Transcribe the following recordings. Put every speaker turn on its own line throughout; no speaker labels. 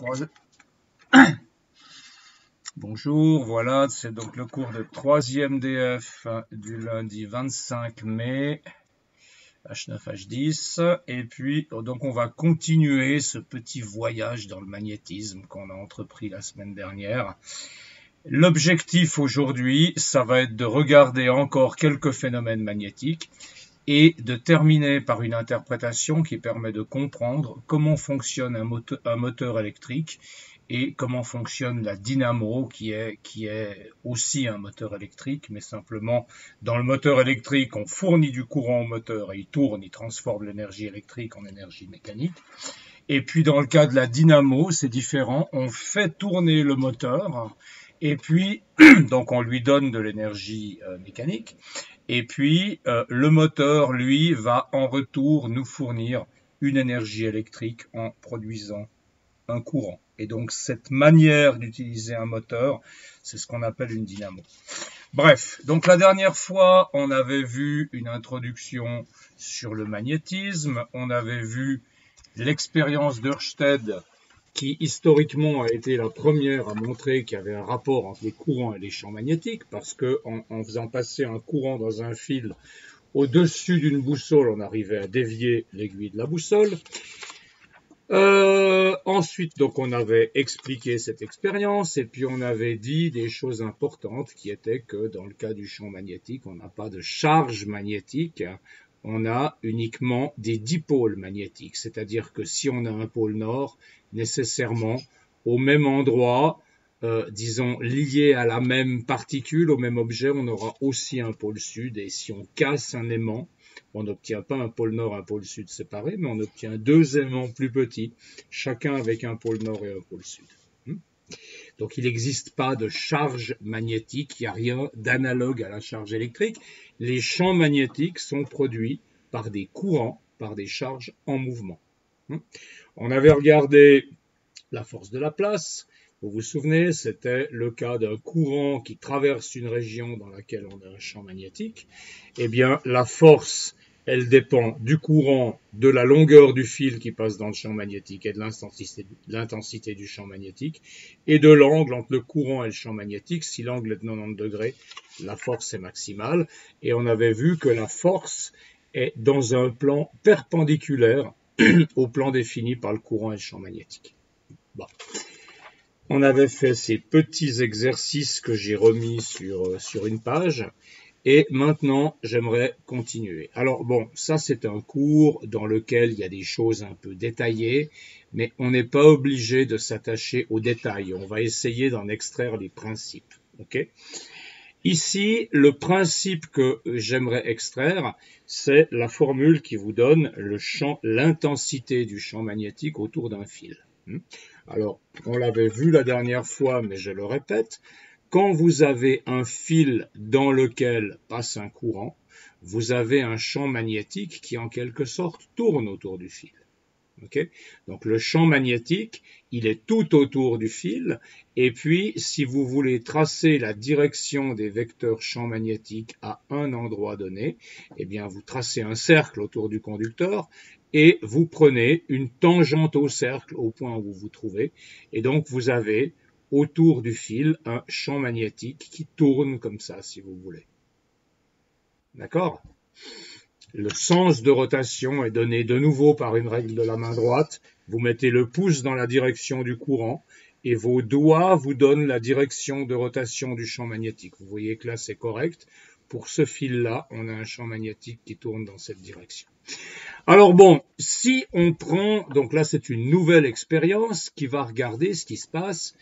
3. Bonjour, voilà, c'est donc le cours de 3e DF du lundi 25 mai, H9, H10. Et puis, donc on va continuer ce petit voyage dans le magnétisme qu'on a entrepris la semaine dernière. L'objectif aujourd'hui, ça va être de regarder encore quelques phénomènes magnétiques et de terminer par une interprétation qui permet de comprendre comment fonctionne un moteur électrique et comment fonctionne la dynamo qui est aussi un moteur électrique, mais simplement dans le moteur électrique, on fournit du courant au moteur et il tourne, il transforme l'énergie électrique en énergie mécanique. Et puis dans le cas de la dynamo, c'est différent, on fait tourner le moteur et puis donc on lui donne de l'énergie mécanique. Et puis, le moteur, lui, va en retour nous fournir une énergie électrique en produisant un courant. Et donc, cette manière d'utiliser un moteur, c'est ce qu'on appelle une dynamo. Bref, donc la dernière fois, on avait vu une introduction sur le magnétisme, on avait vu l'expérience d'Ørsted qui historiquement a été la première à montrer qu'il y avait un rapport entre les courants et les champs magnétiques, parce que en faisant passer un courant dans un fil au-dessus d'une boussole, on arrivait à dévier l'aiguille de la boussole. Ensuite, donc, on avait expliqué cette expérience, et puis on avait dit des choses importantes, qui étaient que dans le cas du champ magnétique, on n'a pas de charge magnétique, on a uniquement des dipôles magnétiques, c'est-à-dire que si on a un pôle nord, nécessairement au même endroit, disons lié à la même particule, au même objet, on aura aussi un pôle sud, et si on casse un aimant, on n'obtient pas un pôle nord et un pôle sud séparés, mais on obtient deux aimants plus petits, chacun avec un pôle nord et un pôle sud. Donc il n'existe pas de charge magnétique, il n'y a rien d'analogue à la charge électrique. Les champs magnétiques sont produits par des courants, par des charges en mouvement. On avait regardé la force de Laplace. Vous vous souvenez, c'était le cas d'un courant qui traverse une région dans laquelle on a un champ magnétique. Eh bien, la force, elle dépend du courant, de la longueur du fil qui passe dans le champ magnétique et de l'intensité du champ magnétique, et de l'angle entre le courant et le champ magnétique. Si l'angle est de 90 degrés, la force est maximale. Et on avait vu que la force est dans un plan perpendiculaire au plan défini par le courant et le champ magnétique. Bon. On avait fait ces petits exercices que j'ai remis sur une page. Et maintenant, j'aimerais continuer. Alors bon, ça c'est un cours dans lequel il y a des choses un peu détaillées, mais on n'est pas obligé de s'attacher aux détails. On va essayer d'en extraire les principes. Okay ? Ici, le principe que j'aimerais extraire, c'est la formule qui vous donne l'intensité du champ magnétique autour d'un fil. Alors, on l'avait vu la dernière fois, mais je le répète. Quand vous avez un fil dans lequel passe un courant, vous avez un champ magnétique qui, en quelque sorte, tourne autour du fil. Okay ? Donc, le champ magnétique, il est tout autour du fil. Et puis, si vous voulez tracer la direction des vecteurs champ magnétique à un endroit donné, eh bien, vous tracez un cercle autour du conducteur et vous prenez une tangente au cercle au point où vous vous trouvez. Et donc, vous avez autour du fil un champ magnétique qui tourne comme ça, si vous voulez. D'accord ? Le sens de rotation est donné de nouveau par une règle de la main droite. Vous mettez le pouce dans la direction du courant et vos doigts vous donnent la direction de rotation du champ magnétique. Vous voyez que là, c'est correct. Pour ce fil-là, on a un champ magnétique qui tourne dans cette direction. Alors bon, si on prend, donc là, c'est une nouvelle expérience qui va regarder ce qui se passe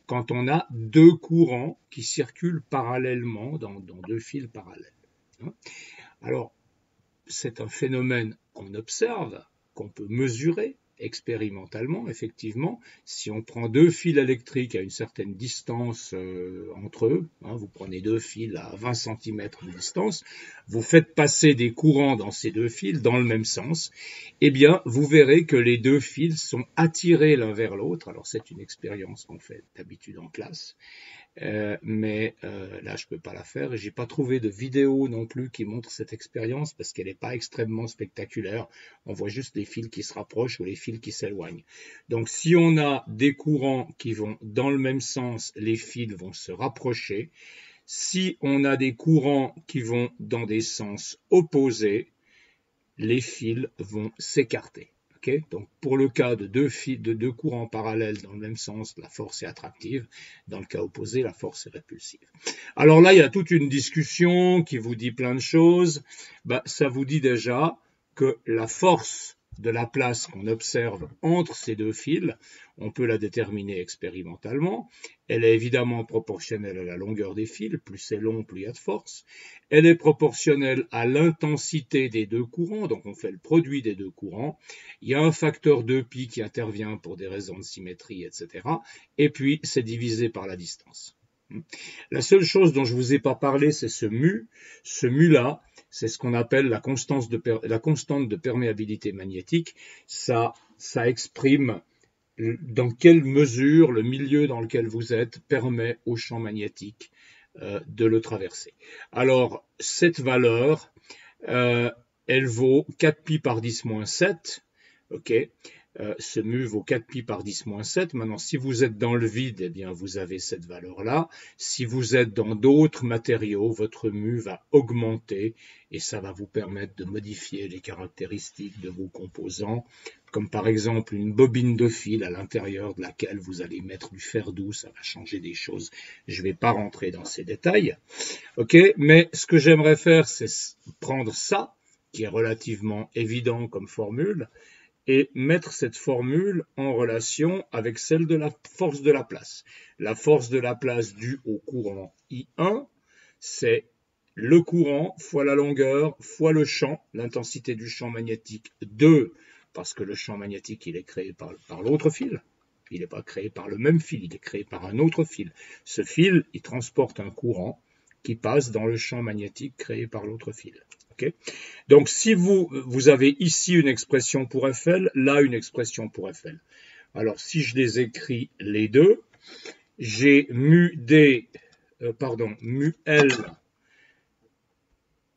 quand on a deux courants qui circulent parallèlement dans deux fils parallèles. Alors, c'est un phénomène qu'on observe, qu'on peut mesurer expérimentalement, effectivement. Si on prend deux fils électriques à une certaine distance entre eux, vous prenez deux fils à 20 cm de distance, vous faites passer des courants dans ces deux fils dans le même sens, eh bien, vous verrez que les deux fils sont attirés l'un vers l'autre. Alors, c'est une expérience qu'on fait d'habitude en classe. mais là je peux pas la faire et j'ai pas trouvé de vidéo non plus qui montre cette expérience parce qu'elle n'est pas extrêmement spectaculaire. On voit juste les fils qui se rapprochent ou les fils qui s'éloignent. Donc si on a des courants qui vont dans le même sens, les fils vont se rapprocher. Si on a des courants qui vont dans des sens opposés, les fils vont s'écarter. Okay, donc pour le cas de deux courants parallèles dans le même sens, la force est attractive. Dans le cas opposé, la force est répulsive. Alors là, il y a toute une discussion qui vous dit plein de choses. Ça vous dit déjà que la force de la place qu'on observe entre ces deux fils, on peut la déterminer expérimentalement. Elle est évidemment proportionnelle à la longueur des fils. Plus c'est long, plus il y a de force. Elle est proportionnelle à l'intensité des deux courants, donc on fait le produit des deux courants. Il y a un facteur 2π qui intervient pour des raisons de symétrie, etc. Et puis, c'est divisé par la distance. La seule chose dont je ne vous ai pas parlé, c'est ce mu. Ce mu-là, c'est ce qu'on appelle la constante de perméabilité magnétique. Ça exprime dans quelle mesure le milieu dans lequel vous êtes permet au champ magnétique de le traverser. Alors, cette valeur, elle vaut 4π par 10-7. Ok, ce mu vaut 4π par 10-7. Maintenant, si vous êtes dans le vide, eh bien, vous avez cette valeur-là. Si vous êtes dans d'autres matériaux, votre mu va augmenter et ça va vous permettre de modifier les caractéristiques de vos composants, comme par exemple une bobine de fil à l'intérieur de laquelle vous allez mettre du fer doux, ça va changer des choses. Je ne vais pas rentrer dans ces détails. Ok, mais ce que j'aimerais faire, c'est prendre ça, qui est relativement évident comme formule, et mettre cette formule en relation avec celle de la force de la place. La force de la place due au courant I1, c'est le courant fois la longueur fois le champ, l'intensité du champ magnétique 2, parce que le champ magnétique il est créé par l'autre fil. Il n'est pas créé par le même fil, il est créé par un autre fil. Ce fil, il transporte un courant qui passe dans le champ magnétique créé par l'autre fil. Okay. Donc, si vous avez ici une expression pour Fl, là une expression pour Fl. Alors, si je les écris les deux, j'ai mu L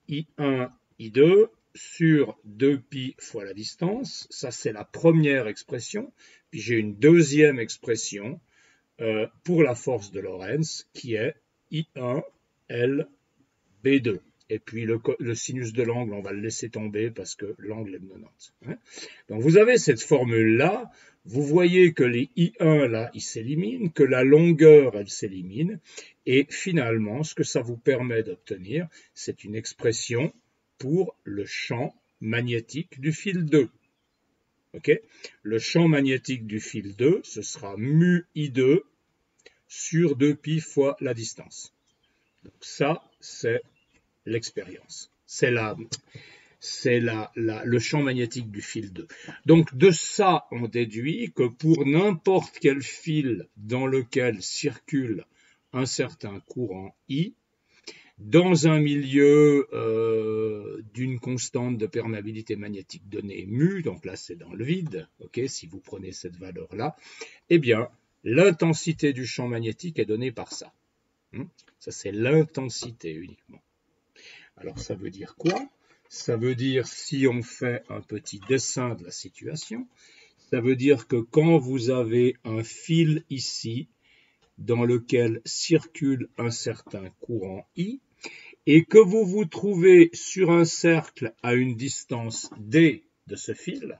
I1, I2 sur 2π fois la distance. Ça, c'est la première expression. Puis j'ai une deuxième expression pour la force de Lorentz qui est I1, L, B2. Et puis le sinus de l'angle, on va le laisser tomber parce que l'angle est de 90. Hein. Donc vous avez cette formule-là, vous voyez que les I1 là, ils s'éliminent, que la longueur, elle s'élimine, et finalement, ce que ça vous permet d'obtenir, c'est une expression pour le champ magnétique du fil 2. Okay. Le champ magnétique du fil 2, ce sera mu I2 sur 2π fois la distance. Donc ça, c'est l'expérience. C'est le champ magnétique du fil 2. Donc de ça, on déduit que pour n'importe quel fil dans lequel circule un certain courant I, dans un milieu d'une constante de perméabilité magnétique donnée mu, donc là c'est dans le vide, okay, si vous prenez cette valeur-là, eh bien l'intensité du champ magnétique est donnée par ça. Ça c'est l'intensité uniquement. Alors ça veut dire quoi? Ça veut dire, si on fait un petit dessin de la situation, ça veut dire que quand vous avez un fil ici, dans lequel circule un certain courant I, et que vous vous trouvez sur un cercle à une distance d de ce fil,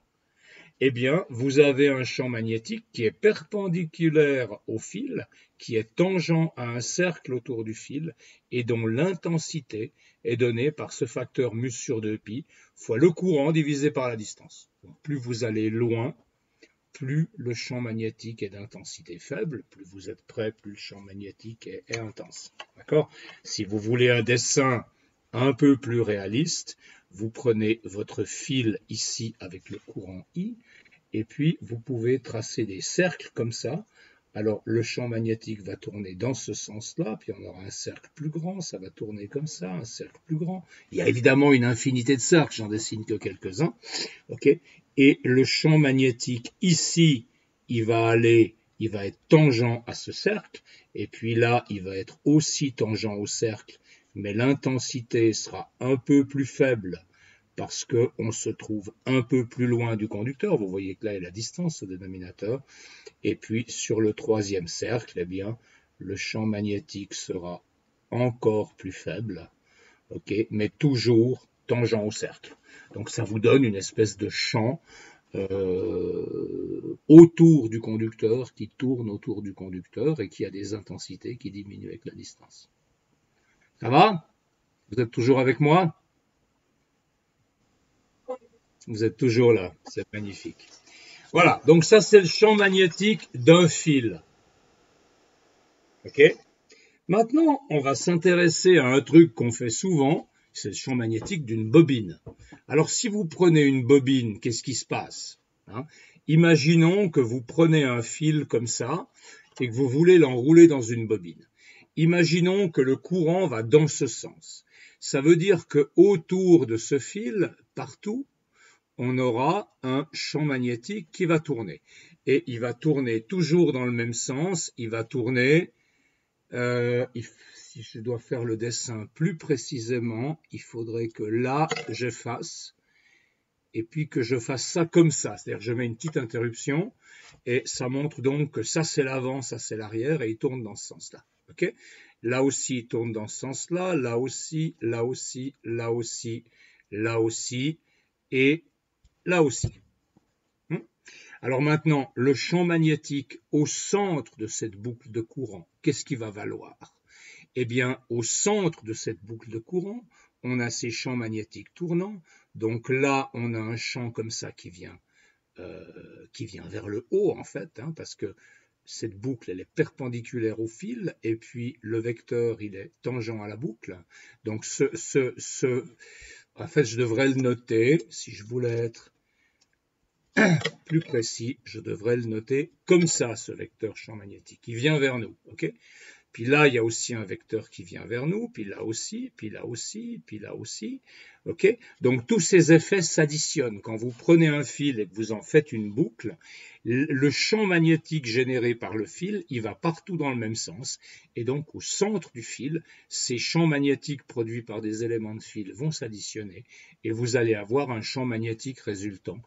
eh bien, vous avez un champ magnétique qui est perpendiculaire au fil, qui est tangent à un cercle autour du fil et dont l'intensité est donnée par ce facteur mu sur 2π fois le courant divisé par la distance. Donc, plus vous allez loin, plus le champ magnétique est d'intensité faible, plus vous êtes près, plus le champ magnétique est intense. D'accord ? Si vous voulez un dessin un peu plus réaliste, vous prenez votre fil ici avec le courant I, et puis vous pouvez tracer des cercles comme ça. Alors le champ magnétique va tourner dans ce sens-là, puis on aura un cercle plus grand, ça va tourner comme ça, un cercle plus grand. Il y a évidemment une infinité de cercles, j'en dessine que quelques-uns. Okay, et le champ magnétique ici, il va aller il va être tangent à ce cercle, et puis là, il va être aussi tangent au cercle, mais l'intensité sera un peu plus faible parce qu'on se trouve un peu plus loin du conducteur. Vous voyez que là, il y a la distance au dénominateur. Et puis, sur le troisième cercle, eh bien, le champ magnétique sera encore plus faible, okay, mais toujours tangent au cercle. Donc, ça vous donne une espèce de champ autour du conducteur, qui tourne autour du conducteur et qui a des intensités qui diminuent avec la distance. Ça va? Vous êtes toujours avec moi? Vous êtes toujours là, c'est magnifique. Voilà, donc ça c'est le champ magnétique d'un fil. Ok? Maintenant, on va s'intéresser à un truc qu'on fait souvent, c'est le champ magnétique d'une bobine. Alors si vous prenez une bobine, qu'est-ce qui se passe? Imaginons que vous prenez un fil comme ça et que vous voulez l'enrouler dans une bobine. Imaginons que le courant va dans ce sens. Ça veut dire que autour de ce fil, partout, on aura un champ magnétique qui va tourner. Et il va tourner toujours dans le même sens. Il va tourner, si je dois faire le dessin plus précisément, il faudrait que là, je fasse, et puis que je fasse ça comme ça. C'est-à-dire que je mets une petite interruption, et ça montre donc que ça c'est l'avant, ça c'est l'arrière, et il tourne dans ce sens-là. Okay? Là aussi, il tourne dans ce sens-là, là aussi, là aussi, là aussi, là aussi, et là aussi. Alors maintenant, le champ magnétique au centre de cette boucle de courant, qu'est-ce qui va valoir? Eh bien, au centre de cette boucle de courant, on a ces champs magnétiques tournants. Donc là, on a un champ comme ça qui vient vers le haut, en fait, parce que cette boucle, elle est perpendiculaire au fil, et puis le vecteur, il est tangent à la boucle. Donc, en fait, je devrais le noter, si je voulais être plus précis, je devrais le noter comme ça, ce vecteur champ magnétique. Il vient vers nous, ok? Puis là, il y a aussi un vecteur qui vient vers nous, puis là aussi, puis là aussi, puis là aussi, ok? Donc tous ces effets s'additionnent. Quand vous prenez un fil et que vous en faites une boucle, le champ magnétique généré par le fil, il va partout dans le même sens. Et donc au centre du fil, ces champs magnétiques produits par des éléments de fil vont s'additionner et vous allez avoir un champ magnétique résultant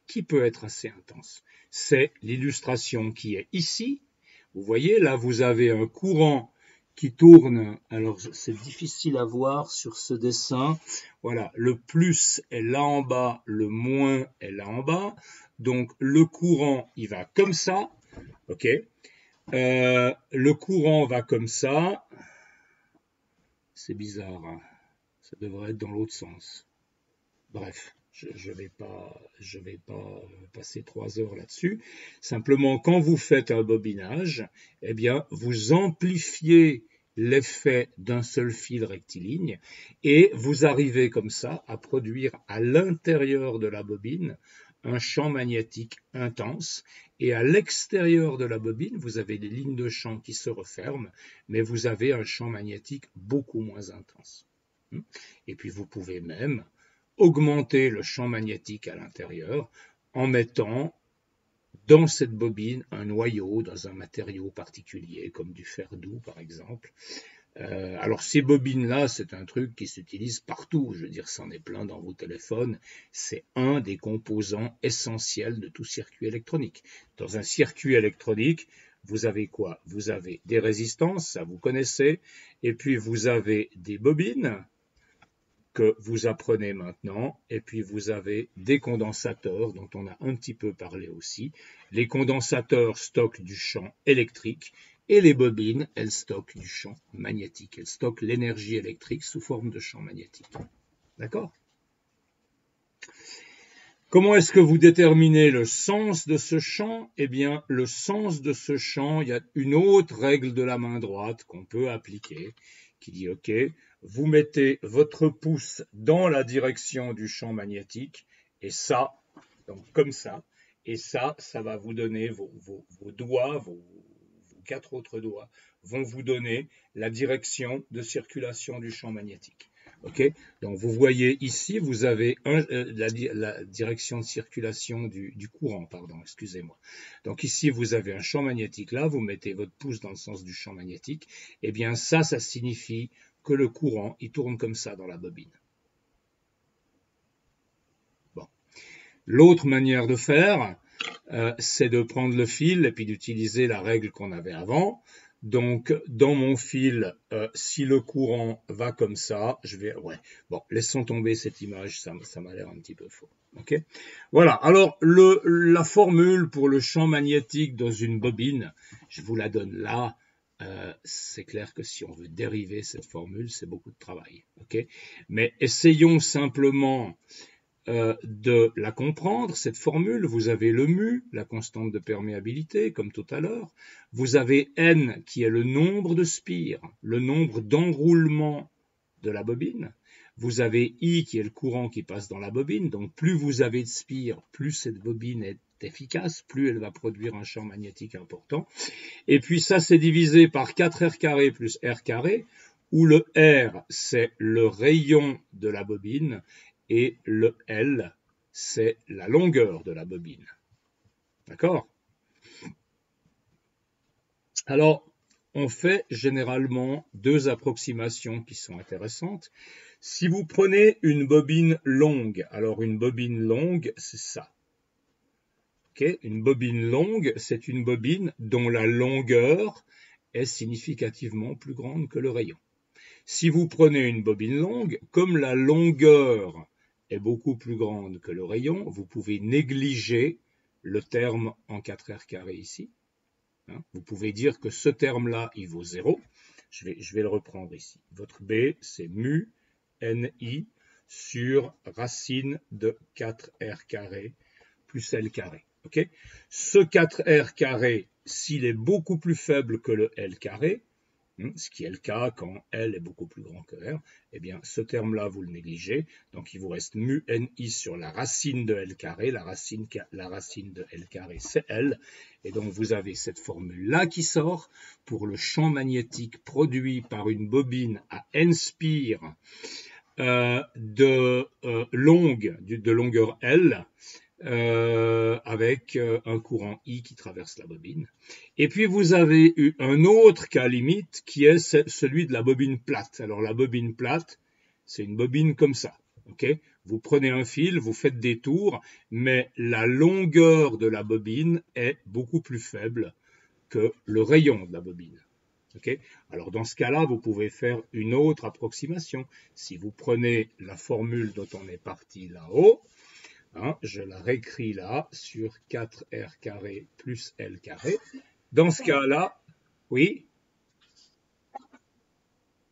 qui peut être assez intense. C'est l'illustration qui est ici. Vous voyez, là, vous avez un courant qui tourne. Alors, c'est difficile à voir sur ce dessin. Voilà, le plus est là en bas, le moins est là en bas. Donc, le courant, il va comme ça. OK. Le courant va comme ça. C'est bizarre, hein. Ça devrait être dans l'autre sens. Bref. Je vais pas passer 3 heures là-dessus. Simplement, quand vous faites un bobinage, eh bien, vous amplifiez l'effet d'un seul fil rectiligne et vous arrivez comme ça à produire à l'intérieur de la bobine un champ magnétique intense et à l'extérieur de la bobine, vous avez des lignes de champ qui se referment, mais vous avez un champ magnétique beaucoup moins intense. Et puis, vous pouvez même augmenter le champ magnétique à l'intérieur en mettant dans cette bobine un noyau dans un matériau particulier, comme du fer doux par exemple. Alors ces bobines-là, c'est un truc qui s'utilise partout, je veux dire, c'en est plein dans vos téléphones, c'est un des composants essentiels de tout circuit électronique. Dans un circuit électronique, vous avez quoi? Vous avez des résistances, ça vous connaissez, et puis vous avez des bobines, que vous apprenez maintenant, et puis vous avez des condensateurs dont on a un petit peu parlé aussi. Les condensateurs stockent du champ électrique et les bobines, elles stockent du champ magnétique. Elles stockent l'énergie électrique sous forme de champ magnétique. D'accord? Comment est-ce que vous déterminez le sens de ce champ? Eh bien, le sens de ce champ, il y a une autre règle de la main droite qu'on peut appliquer, qui dit, OK, vous mettez votre pouce dans la direction du champ magnétique, et ça, donc comme ça, et ça va vous donner vos doigts, vos 4 autres doigts, vont vous donner la direction de circulation du champ magnétique. Ok, donc vous voyez ici, vous avez la direction de circulation du courant, pardon, excusez-moi. Donc ici, vous avez un champ magnétique là, vous mettez votre pouce dans le sens du champ magnétique, et bien ça signifie que le courant, il tourne comme ça dans la bobine. Bon. L'autre manière de faire, c'est de prendre le fil et puis d'utiliser la règle qu'on avait avant. Donc, dans mon fil, si le courant va comme ça, je vais... Ouais, bon, laissons tomber cette image, ça m'a l'air un petit peu faux. Ok. Voilà, alors la formule pour le champ magnétique dans une bobine, je vous la donne là. C'est clair que si on veut dériver cette formule, c'est beaucoup de travail. Ok. Mais essayons simplement de la comprendre, cette formule. Vous avez le mu, la constante de perméabilité, comme tout à l'heure. Vous avez n, qui est le nombre de spires, le nombre d'enroulements de la bobine. Vous avez I, qui est le courant qui passe dans la bobine. Donc, plus vous avez de spires, plus cette bobine est efficace, plus elle va produire un champ magnétique important. Et puis, ça, c'est divisé par 4r carré plus r carré, où le R, c'est le rayon de la bobine, et le L, c'est la longueur de la bobine. D'accord? Alors, on fait généralement deux approximations qui sont intéressantes. Si vous prenez une bobine longue, alors une bobine longue, c'est ça. Okay? Une bobine longue, c'est une bobine dont la longueur est significativement plus grande que le rayon. Si vous prenez une bobine longue, comme la longueur est beaucoup plus grande que le rayon, vous pouvez négliger le terme en 4r carré ici. Vous pouvez dire que ce terme-là, il vaut 0. Je vais le reprendre ici. Votre B, c'est mu ni sur racine de 4r carré plus L carré. Okay? Ce 4r carré, s'il est beaucoup plus faible que le L carré, ce qui est le cas quand L est beaucoup plus grand que R, eh bien, ce terme-là, vous le négligez. Donc, il vous reste mu ni sur la racine de L carré. La racine de L carré, c'est L. Et donc, vous avez cette formule-là qui sort pour le champ magnétique produit par une bobine à N spires de longueur L, avec un courant I qui traverse la bobine. Et puis vous avez eu un autre cas limite qui est celui de la bobine plate. Alors la bobine plate, c'est une bobine comme ça. Okay? Vous prenez un fil, vous faites des tours, mais la longueur de la bobine est beaucoup plus faible que le rayon de la bobine. Okay? Alors dans ce cas-là, vous pouvez faire une autre approximation. Si vous prenez la formule dont on est parti là-haut, je la réécris là sur 4r carré plus L carré. Dans ce cas-là, oui.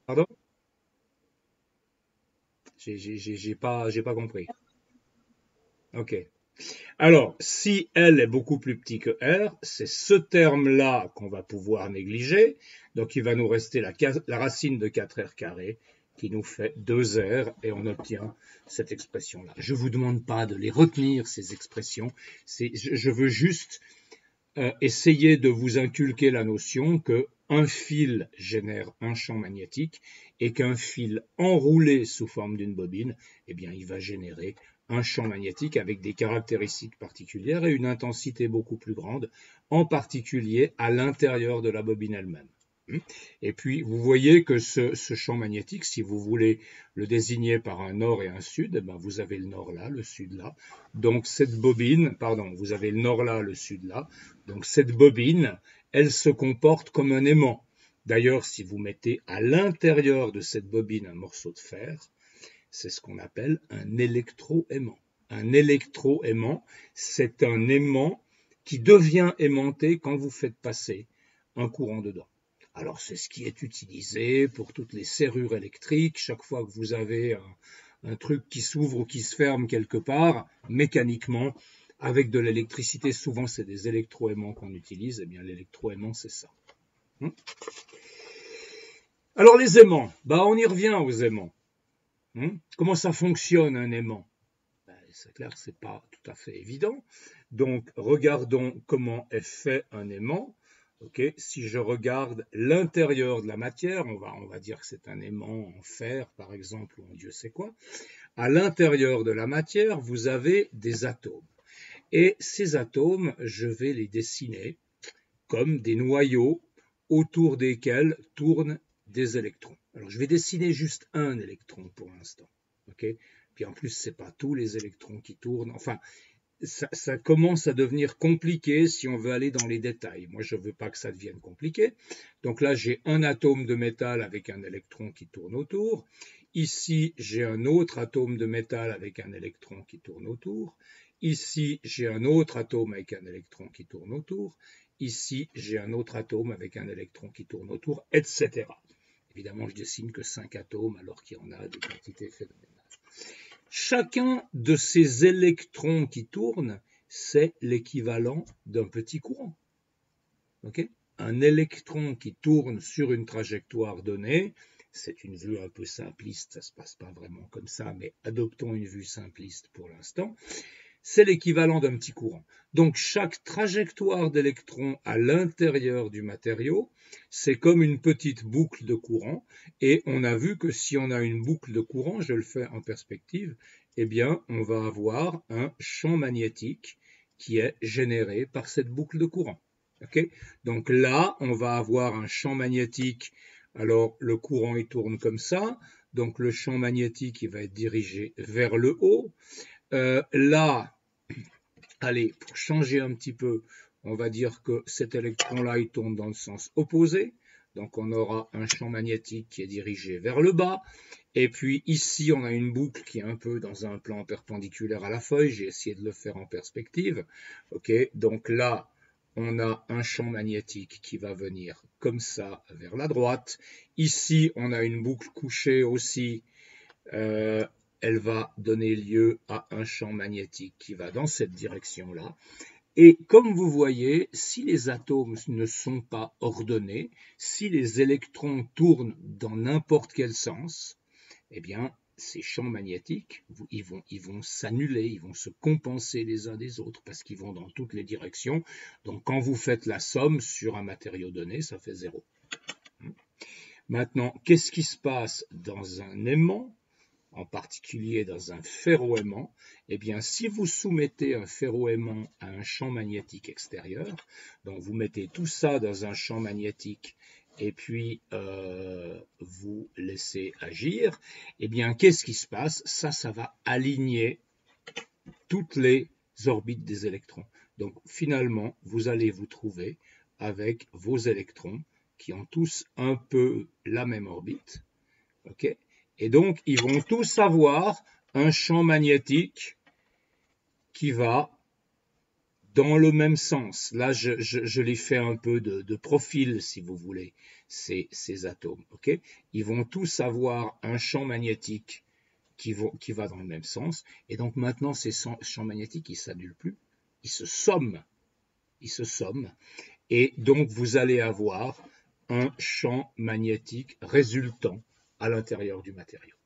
Pardon? J'ai pas compris. Ok. Alors, si L est beaucoup plus petit que R, c'est ce terme-là qu'on va pouvoir négliger. Donc, il va nous rester la racine de 4R carré qui nous fait 2R et on obtient cette expression-là. Je ne vous demande pas de les retenir, ces expressions. Je veux juste essayer de vous inculquer la notion qu'un fil génère un champ magnétique et qu'un fil enroulé sous forme d'une bobine, eh bien, il va générer un champ magnétique avec des caractéristiques particulières et une intensité beaucoup plus grande, en particulier à l'intérieur de la bobine elle-même. Et puis, vous voyez que ce champ magnétique, si vous voulez le désigner par un nord et un sud, eh ben, vous avez le nord là, le sud là. Donc, cette bobine, pardon, vous avez le nord là, le sud là. Donc, cette bobine, elle se comporte comme un aimant. D'ailleurs, si vous mettez à l'intérieur de cette bobine un morceau de fer, c'est ce qu'on appelle un électroaimant. Un électroaimant, c'est un aimant qui devient aimanté quand vous faites passer un courant dedans. Alors, c'est ce qui est utilisé pour toutes les serrures électriques. Chaque fois que vous avez un truc qui s'ouvre ou qui se ferme quelque part, mécaniquement, avec de l'électricité, souvent c'est des électroaimants qu'on utilise. Eh bien, l'électroaimant, c'est ça. Alors, les aimants, on y revient aux aimants. Comment ça fonctionne un aimant? C'est clair que ce n'est pas tout à fait évident. Donc, regardons comment est fait un aimant. Okay, si je regarde l'intérieur de la matière, on va dire que c'est un aimant en fer, par exemple, ou en Dieu sait quoi. À l'intérieur de la matière, vous avez des atomes. Et ces atomes, je vais les dessiner comme des noyaux autour desquels tournent des électrons. Alors, je vais dessiner juste un électron pour l'instant. Okay, puis en plus, ce n'est pas tous les électrons qui tournent. Enfin, ça commence à devenir compliqué si on veut aller dans les détails. Moi, je ne veux pas que ça devienne compliqué. Donc là, j'ai un atome de métal avec un électron qui tourne autour. Ici, j'ai un autre atome de métal avec un électron qui tourne autour. Ici, j'ai un autre atome avec un électron qui tourne autour. Ici, j'ai un autre atome avec un électron qui tourne autour, etc. Évidemment, je dessine que 5 atomes alors qu'il y en a des quantités phénoménales. Chacun de ces électrons qui tournent, c'est l'équivalent d'un petit courant. Okay, un électron qui tourne sur une trajectoire donnée, c'est une vue un peu simpliste, ça ne se passe pas vraiment comme ça, mais adoptons une vue simpliste pour l'instant. C'est l'équivalent d'un petit courant. Donc chaque trajectoire d'électrons à l'intérieur du matériau, c'est comme une petite boucle de courant. Et on a vu que si on a une boucle de courant, je le fais en perspective, eh bien on va avoir un champ magnétique qui est généré par cette boucle de courant. Okay, donc là, on va avoir un champ magnétique. Alors le courant il tourne comme ça. Donc le champ magnétique il va être dirigé vers le haut. Là, allez, pour changer un petit peu, on va dire que cet électron-là, il tourne dans le sens opposé. Donc on aura un champ magnétique qui est dirigé vers le bas. Et puis ici, on a une boucle qui est un peu dans un plan perpendiculaire à la feuille. J'ai essayé de le faire en perspective. Okay, donc là, on a un champ magnétique qui va venir comme ça vers la droite. Ici, on a une boucle couchée aussi. Elle va donner lieu à un champ magnétique qui va dans cette direction-là. Et comme vous voyez, si les atomes ne sont pas ordonnés, si les électrons tournent dans n'importe quel sens, eh bien, ces champs magnétiques, ils vont s'annuler, ils vont se compenser les uns des autres parce qu'ils vont dans toutes les directions. Donc, quand vous faites la somme sur un matériau donné, ça fait 0. Maintenant, qu'est-ce qui se passe dans un aimant ? En particulier dans un ferroaimant, eh bien, si vous soumettez un ferroaimant à un champ magnétique extérieur, donc vous mettez tout ça dans un champ magnétique et puis vous laissez agir, eh bien, qu'est-ce qui se passe? Ça va aligner toutes les orbites des électrons. Donc, finalement, vous allez vous trouver avec vos électrons qui ont tous un peu la même orbite, ok? Et donc, ils vont tous avoir un champ magnétique qui va dans le même sens. Là, je les fais un peu de profil, si vous voulez, ces atomes. Okay, ils vont tous avoir un champ magnétique qui va dans le même sens. Et donc, maintenant, ces champs magnétiques, ils ne s'annulent plus. Ils se somment. Ils se somment. Et donc, vous allez avoir un champ magnétique résultant à l'intérieur du matériau.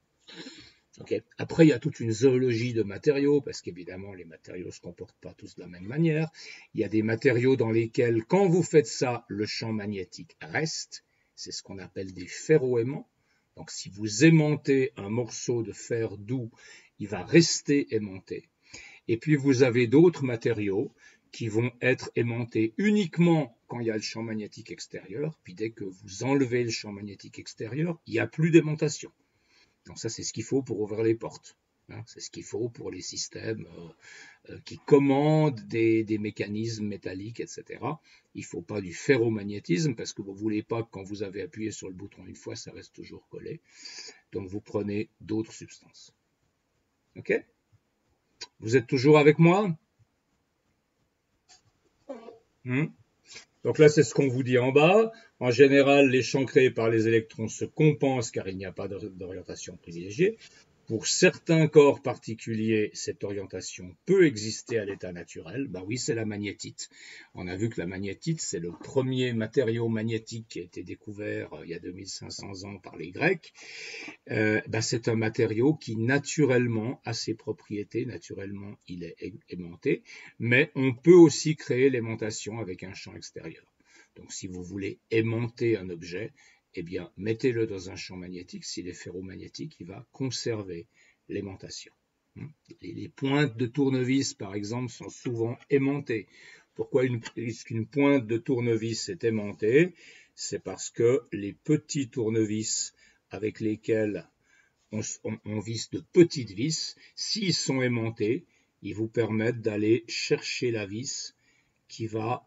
Okay. Après, il y a toute une zoologie de matériaux, parce qu'évidemment, les matériaux ne se comportent pas tous de la même manière. Il y a des matériaux dans lesquels, quand vous faites ça, le champ magnétique reste. C'est ce qu'on appelle des ferroaimants. Donc, si vous aimantez un morceau de fer doux, il va rester aimanté. Et puis, vous avez d'autres matériaux qui vont être aimantés uniquement quand il y a le champ magnétique extérieur. Puis, dès que vous enlevez le champ magnétique extérieur, il n'y a plus d'aimantation. Donc ça, c'est ce qu'il faut pour ouvrir les portes. Hein, c'est ce qu'il faut pour les systèmes qui commandent des mécanismes métalliques, etc. Il ne faut pas du ferromagnétisme parce que vous ne voulez pas que quand vous avez appuyé sur le bouton une fois, ça reste toujours collé. Donc vous prenez d'autres substances. Ok? Vous êtes toujours avec moi? Donc là, c'est ce qu'on vous dit en bas. En général, les champs créés par les électrons se compensent car il n'y a pas d'orientation privilégiée. Pour certains corps particuliers, cette orientation peut exister à l'état naturel. Ben oui, c'est la magnétite. On a vu que la magnétite, c'est le premier matériau magnétique qui a été découvert il y a 2500 ans par les Grecs. C'est un matériau qui naturellement a ses propriétés, naturellement il est aimanté, mais on peut aussi créer l'aimantation avec un champ extérieur. Donc si vous voulez aimanter un objet, eh bien mettez-le dans un champ magnétique. S'il est ferromagnétique, il va conserver l'aimantation. Les pointes de tournevis, par exemple, sont souvent aimantées. Pourquoi est-ce qu'une pointe de tournevis est aimantée? C'est parce que les petits tournevis avec lesquels on visse de petites vis, s'ils sont aimantés, ils vous permettent d'aller chercher la vis qui va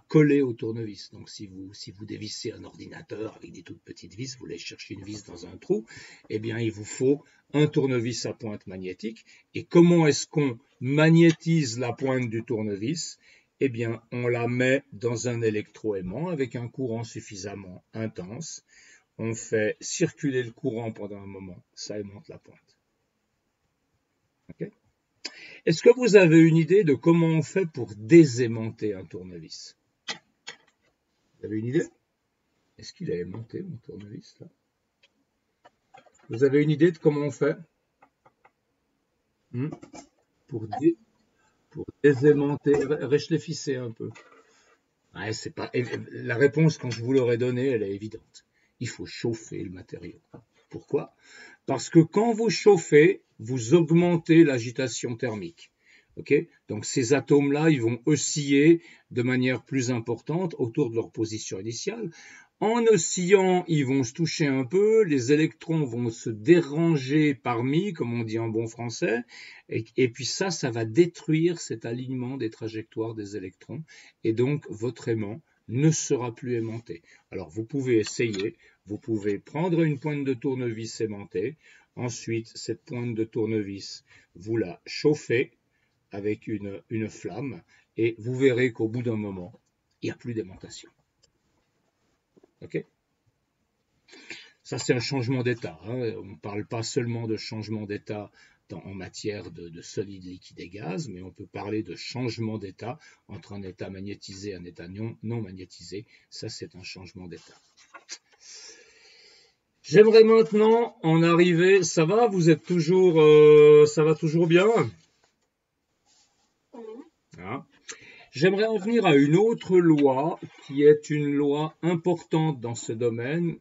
coller au tournevis. Donc si vous dévissez un ordinateur avec des toutes petites vis, vous voulez chercher une vis dans un trou, eh bien il vous faut un tournevis à pointe magnétique. Et comment est-ce qu'on magnétise la pointe du tournevis? Eh bien on la met dans un électroaimant avec un courant suffisamment intense. On fait circuler le courant pendant un moment, ça aimante la pointe. Okay? Est-ce que vous avez une idée de comment on fait pour désaimanter un tournevis? Vous avez une idée? Est-ce qu'il a aimanté mon tournevis là? Vous avez une idée de comment on fait pour désaimanter? Réfléchissez un peu. Ouais, c'est pas... La réponse, quand je vous l'aurais donnée, elle est évidente. Il faut chauffer le matériau. Pourquoi? Parce que quand vous chauffez, vous augmentez l'agitation thermique. Okay? Donc ces atomes-là, ils vont osciller de manière plus importante autour de leur position initiale. En oscillant, ils vont se toucher un peu, les électrons vont se déranger parmi, comme on dit en bon français, et puis ça va détruire cet alignement des trajectoires des électrons, et donc votre aimant ne sera plus aimanté. Alors vous pouvez essayer, vous pouvez prendre une pointe de tournevis aimantée, ensuite cette pointe de tournevis, vous la chauffez avec une flamme, et vous verrez qu'au bout d'un moment, il n'y a plus d'aimantation. Okay? Ça, c'est un changement d'état. Hein. On ne parle pas seulement de changement d'état en matière de solide, liquide et gaz, mais on peut parler de changement d'état entre un état magnétisé et un état non magnétisé. Ça, c'est un changement d'état. J'aimerais maintenant en arriver. Ça va? Vous êtes toujours, ça va toujours bien? Hein? J'aimerais en venir à une autre loi qui est une loi importante dans ce domaine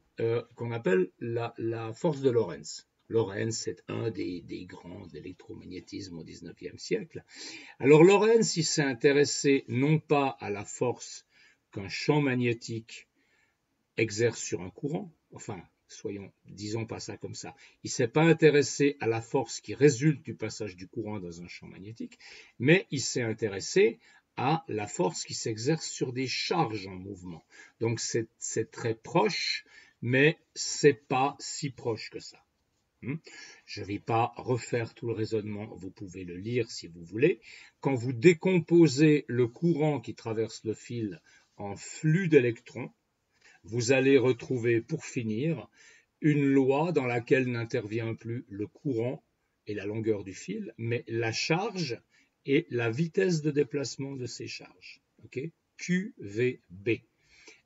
qu'on appelle la force de Lorentz. Lorentz est un des grands électromagnétismes au XIXe siècle. Alors Lorentz, il s'est intéressé non pas à la force qu'un champ magnétique exerce sur un courant, enfin, disons pas ça comme ça. Il ne s'est pas intéressé à la force qui résulte du passage du courant dans un champ magnétique, mais il s'est intéressé à la force qui s'exerce sur des charges en mouvement. Donc c'est très proche, mais c'est pas si proche que ça. Je ne vais pas refaire tout le raisonnement, vous pouvez le lire si vous voulez. Quand vous décomposez le courant qui traverse le fil en flux d'électrons, vous allez retrouver, pour finir, une loi dans laquelle n'intervient plus le courant et la longueur du fil, mais la charge et la vitesse de déplacement de ces charges. Okay? QVB.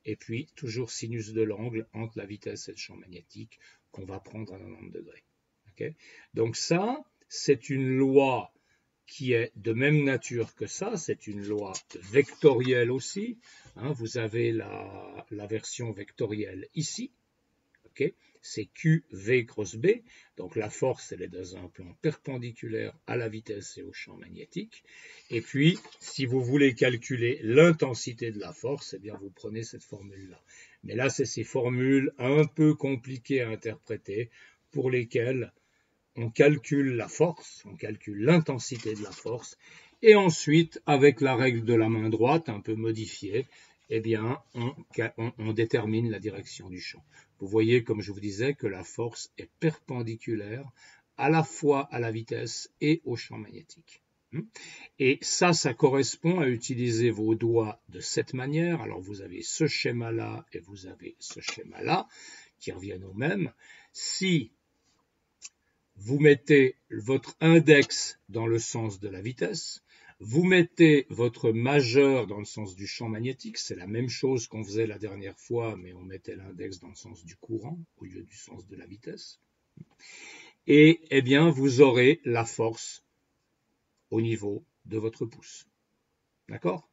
Et puis, toujours sinus de l'angle entre la vitesse et le champ magnétique qu'on va prendre à 90 degrés. Okay? Donc ça, c'est une loi qui est de même nature que ça, c'est une loi vectorielle aussi. Hein, vous avez la version vectorielle ici. Okay? C'est QV cross B, donc la force elle est dans un plan perpendiculaire à la vitesse et au champ magnétique. Et puis, si vous voulez calculer l'intensité de la force, eh bien vous prenez cette formule-là. Mais là, c'est ces formules un peu compliquées à interpréter pour lesquelles on calcule la force, on calcule l'intensité de la force, et ensuite, avec la règle de la main droite, un peu modifiée, eh bien, on détermine la direction du champ. Vous voyez, comme je vous disais, que la force est perpendiculaire à la fois à la vitesse et au champ magnétique. Et ça correspond à utiliser vos doigts de cette manière. Alors, vous avez ce schéma-là et vous avez ce schéma-là qui reviennent au même. Si vous mettez votre index dans le sens de la vitesse, vous mettez votre majeur dans le sens du champ magnétique, c'est la même chose qu'on faisait la dernière fois, mais on mettait l'index dans le sens du courant au lieu du sens de la vitesse. Et eh bien, vous aurez la force au niveau de votre pouce. D'accord?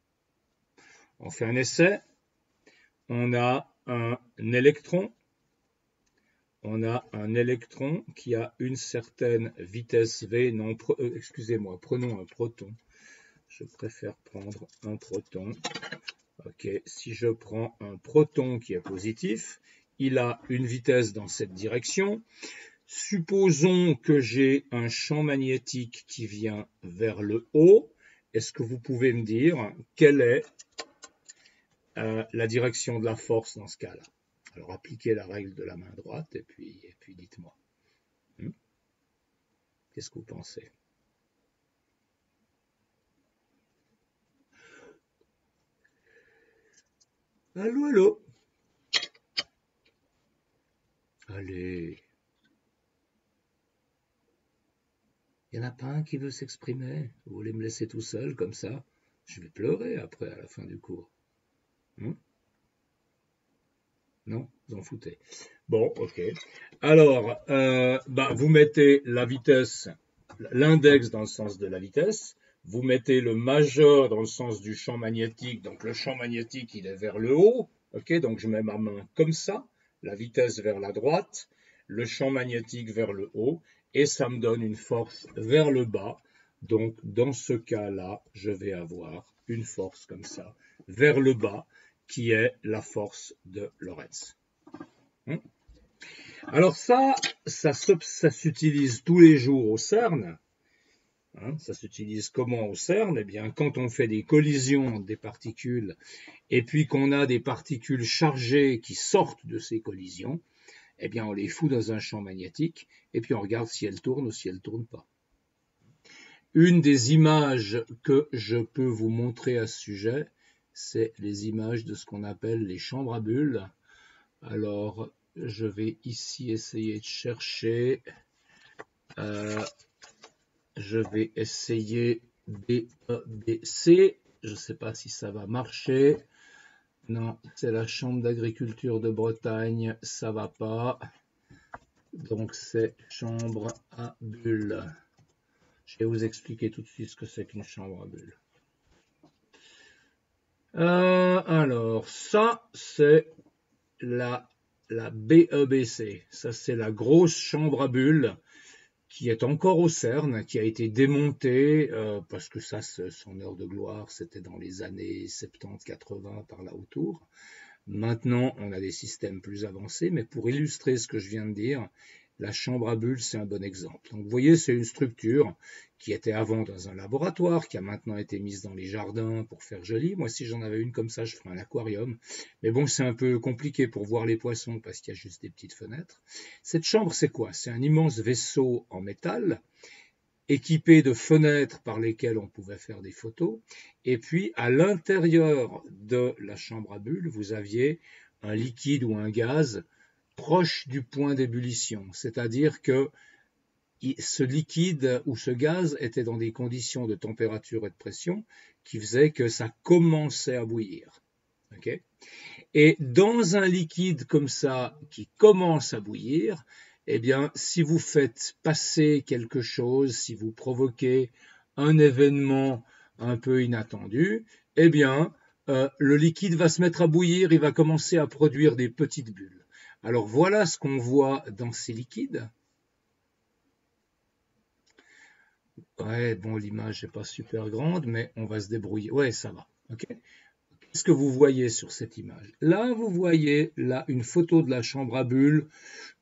On fait un essai. On a un électron. On a un électron qui a une certaine vitesse v. Non, excusez-moi, prenons un proton. Je préfère prendre un proton. Ok, si je prends un proton qui est positif, il a une vitesse dans cette direction. Supposons que j'ai un champ magnétique qui vient vers le haut. Est-ce que vous pouvez me dire quelle est la direction de la force dans ce cas-là? Alors appliquez la règle de la main droite et puis dites-moi. Qu'est-ce que vous pensez? Allô, allô? Allez. Il n'y en a pas un qui veut s'exprimer? Vous voulez me laisser tout seul comme ça? Je vais pleurer après à la fin du cours. Non, vous en foutez. Bon, ok. Alors, vous mettez la vitesse, l'index dans le sens de la vitesse, vous mettez le majeur dans le sens du champ magnétique, donc le champ magnétique il est vers le haut, ok, donc je mets ma main comme ça, la vitesse vers la droite, le champ magnétique vers le haut, et ça me donne une force vers le bas, donc dans ce cas-là, je vais avoir une force comme ça, vers le bas, qui est la force de Lorentz. Alors ça s'utilise tous les jours au CERN. Ça s'utilise comment au CERN? Eh bien, quand on fait des collisions des particules et puis qu'on a des particules chargées qui sortent de ces collisions, eh bien, on les fout dans un champ magnétique et puis on regarde si elles tournent ou si elles ne tournent pas. Une des images que je peux vous montrer à ce sujet, c'est les images de ce qu'on appelle les chambres à bulles. Alors, je vais ici essayer de chercher. Je vais essayer BBC. Je ne sais pas si ça va marcher. Non, c'est la Chambre d'agriculture de Bretagne. Ça va pas. Donc, c'est chambre à bulles. Je vais vous expliquer tout de suite ce que c'est qu'une chambre à bulles. Alors, ça, c'est la BEBC. Ça, c'est la grosse chambre à bulles qui est encore au CERN, qui a été démontée, parce que ça, son heure de gloire, c'était dans les années 70-80, par là autour. Maintenant, on a des systèmes plus avancés, mais pour illustrer ce que je viens de dire, la chambre à bulles, c'est un bon exemple. Donc, vous voyez, c'est une structure qui était avant dans un laboratoire, qui a maintenant été mise dans les jardins pour faire joli. Moi, si j'en avais une comme ça, je ferais un aquarium. Mais bon, c'est un peu compliqué pour voir les poissons parce qu'il y a juste des petites fenêtres. Cette chambre, c'est quoi? C'est un immense vaisseau en métal équipé de fenêtres par lesquelles on pouvait faire des photos. Et puis, à l'intérieur de la chambre à bulles, vous aviez un liquide ou un gaz proche du point d'ébullition. C'est-à-dire que ce liquide ou ce gaz était dans des conditions de température et de pression qui faisaient que ça commençait à bouillir. Okay? Et dans un liquide comme ça qui commence à bouillir, eh bien, si vous faites passer quelque chose, si vous provoquez un événement un peu inattendu, eh bien, le liquide va se mettre à bouillir, il va commencer à produire des petites bulles. Alors voilà ce qu'on voit dans ces liquides. Ouais, bon, l'image n'est pas super grande, mais on va se débrouiller. Ouais, ça va. Ok. Qu'est-ce que vous voyez sur cette image? Là, vous voyez là une photo de la chambre à bulles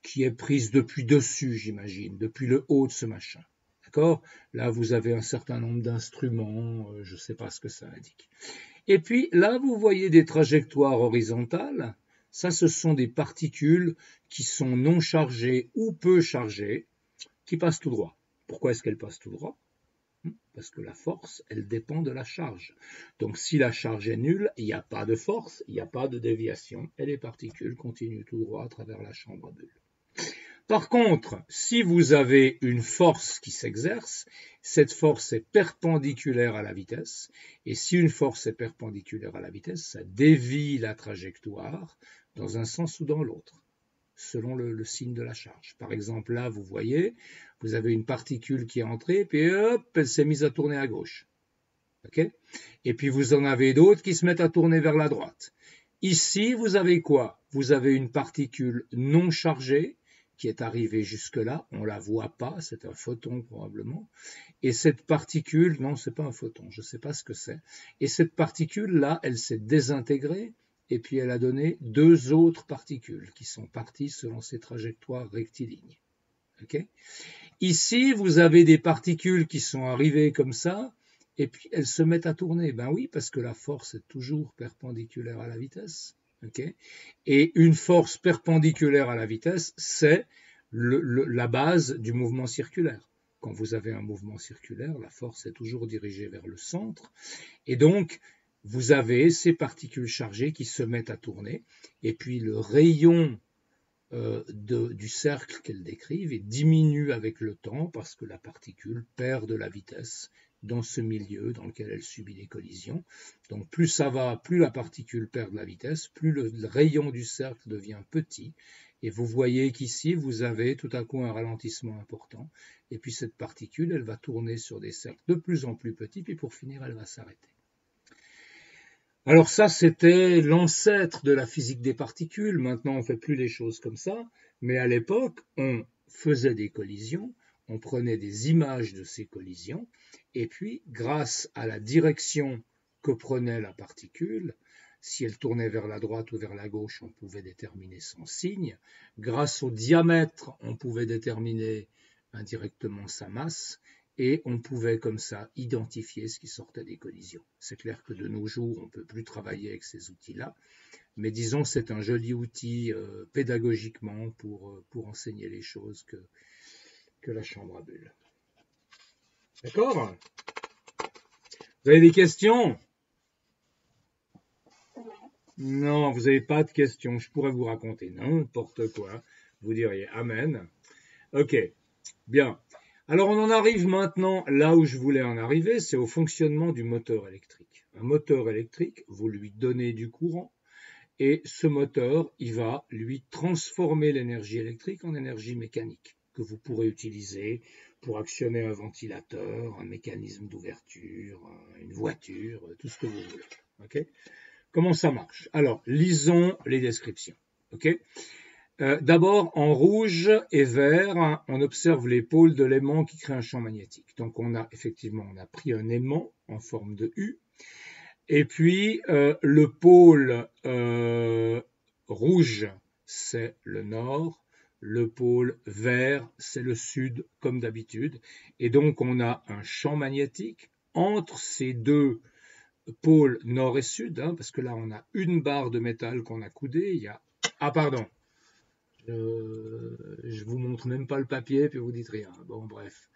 qui est prise depuis dessus, j'imagine, depuis le haut de ce machin. D'accord? Là, vous avez un certain nombre d'instruments, je ne sais pas ce que ça indique. Et puis là, vous voyez des trajectoires horizontales. Ça, ce sont des particules qui sont non chargées ou peu chargées, qui passent tout droit. Pourquoi est-ce qu'elles passent tout droit? Parce que la force, elle dépend de la charge. Donc si la charge est nulle, il n'y a pas de force, il n'y a pas de déviation, et les particules continuent tout droit à travers la chambre à bulles. Par contre, si vous avez une force qui s'exerce, cette force est perpendiculaire à la vitesse, et si une force est perpendiculaire à la vitesse, ça dévie la trajectoire dans un sens ou dans l'autre, selon le signe de la charge. Par exemple, là, vous voyez, vous avez une particule qui est entrée, puis hop, elle s'est mise à tourner à gauche. Okay, et puis vous en avez d'autres qui se mettent à tourner vers la droite. Ici, vous avez quoi? Vous avez une particule non chargée qui est arrivée jusque-là. On ne la voit pas, c'est un photon probablement. Et cette particule, non, c'est pas un photon, je ne sais pas ce que c'est. Et cette particule-là, elle s'est désintégrée et puis elle a donné deux autres particules qui sont parties selon ces trajectoires rectilignes. Okay, ici, vous avez des particules qui sont arrivées comme ça, et puis elles se mettent à tourner. Ben oui, parce que la force est toujours perpendiculaire à la vitesse. Okay, et une force perpendiculaire à la vitesse, c'est la base du mouvement circulaire. Quand vous avez un mouvement circulaire, la force est toujours dirigée vers le centre. Et donc, vous avez ces particules chargées qui se mettent à tourner, et puis le rayon du cercle qu'elles décrivent et diminue avec le temps parce que la particule perd de la vitesse dans ce milieu dans lequel elle subit des collisions. Donc plus ça va, plus la particule perd de la vitesse, plus le rayon du cercle devient petit. Et vous voyez qu'ici, vous avez tout à coup un ralentissement important. Et puis cette particule, elle va tourner sur des cercles de plus en plus petits, puis pour finir, elle va s'arrêter. Alors ça, c'était l'ancêtre de la physique des particules. Maintenant, on ne fait plus les choses comme ça. Mais à l'époque, on faisait des collisions, on prenait des images de ces collisions, et puis, grâce à la direction que prenait la particule, si elle tournait vers la droite ou vers la gauche, on pouvait déterminer son signe. Grâce au diamètre, on pouvait déterminer indirectement sa masse. Et on pouvait comme ça identifier ce qui sortait des collisions. C'est clair que de nos jours, on ne peut plus travailler avec ces outils-là, mais disons c'est un joli outil pédagogiquement pour enseigner les choses que la chambre à bulles. D'accord? Vous avez des questions? Non, vous n'avez pas de questions. Je pourrais vous raconter n'importe quoi. Vous diriez Amen. Ok, bien. Alors on en arrive maintenant là où je voulais en arriver, c'est au fonctionnement du moteur électrique. Un moteur électrique, vous lui donnez du courant et ce moteur, il va lui transformer l'énergie électrique en énergie mécanique que vous pourrez utiliser pour actionner un ventilateur, un mécanisme d'ouverture, une voiture, tout ce que vous voulez. Okay, comment ça marche? Alors, lisons les descriptions. Okay, d'abord, en rouge et vert, on observe les pôles de l'aimant qui créent un champ magnétique. Donc, on a pris un aimant en forme de U, et puis le pôle rouge, c'est le nord, le pôle vert, c'est le sud, comme d'habitude. Et donc, on a un champ magnétique entre ces deux pôles nord et sud, parce que là, on a une barre de métal qu'on a coudée. Il y a... Ah, pardon. Je vous montre même pas le papier, puis vous dites rien. Bon, bref.